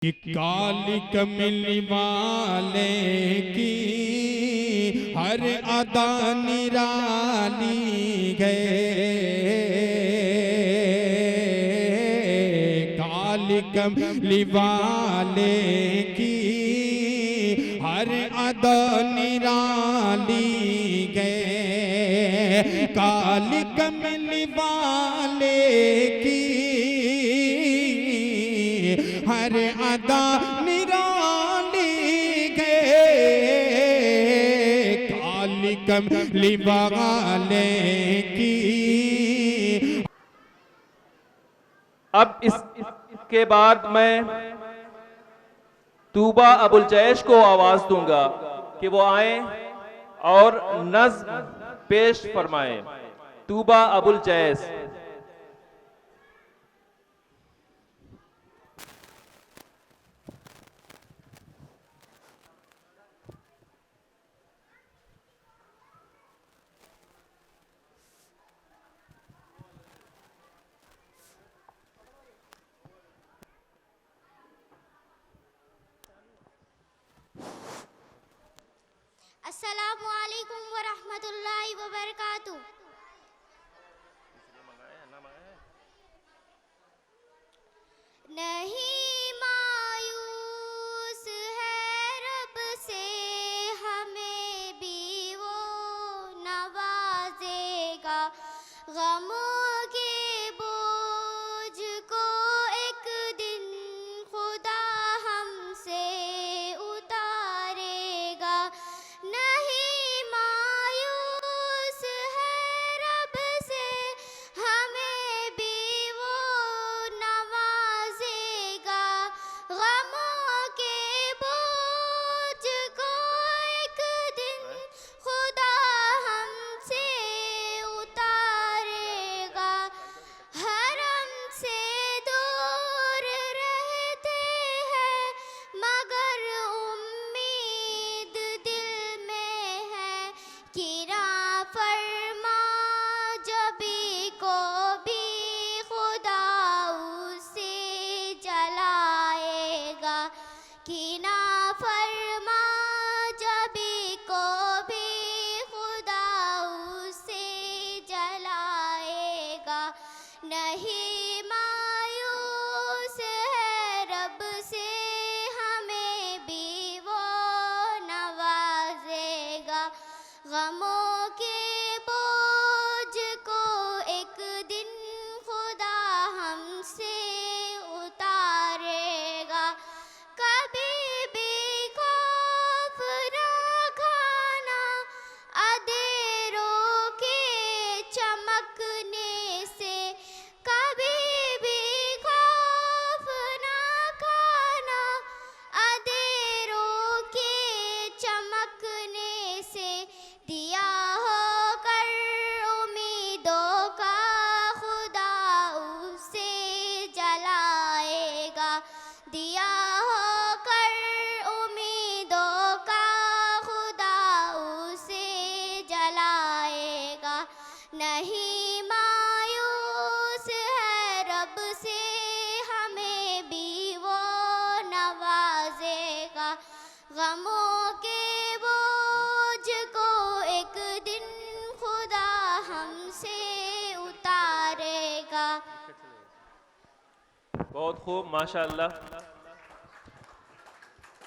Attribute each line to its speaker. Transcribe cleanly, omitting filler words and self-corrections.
Speaker 1: कि काली कमली वाले की हर अदा निराली गए। काली कमली वाले की हर अदा निराली गए। काली कमली वाले की हर अदा निराली गए। काली कमली वाले की।
Speaker 2: अब इसके बाद मैं तूबा अबुल जैश को आवाज दूंगा कि वो आए और नज़्म पेश फरमाएं। तूबा अबुल जैश।
Speaker 3: अस्सलामु अलैकुम व रहमतुल्लाहि व बरकातुहू। नहीं मायूस है रब से हमें भी वो नवाजेगा। गमों के बोझ को एक दिन खुदा हमसे उतारेगा। नहीं मायूस है रब से हमें भी वो नवाजेगा। गमों के बोझ को एक दिन खुदा हमसे उतारेगा। हरम से दूर रहते हैं मगर उम्मीद दिल में है। किरा फरमा जबी को भी खुदा उसे जलाएगा। किना फरमा जबी को भी खुदा उसे जलाएगा। नहीं मायूस है रब से हमें भी वो नवाजेगा। गमों के बोझ को एक दिन खुदा हमसे उतारेगा। कभी भी खौफ ना खाना अंधेरों के चमकने से। कभी भी खौफ ना खाना अंधेरों के चमकने से। दिया होकर उम्मीदों का खुदा उसे जलाएगा। दिया होकर उम्मीदों का खुदा उसे जलाएगा। नहीं मायूस है रब से हमें भी वो नवाजेगा। गमों के बोझ को एक दिन खुदा हमसे उतारेगा।
Speaker 2: बहुत खूब, माशाअल्लाह।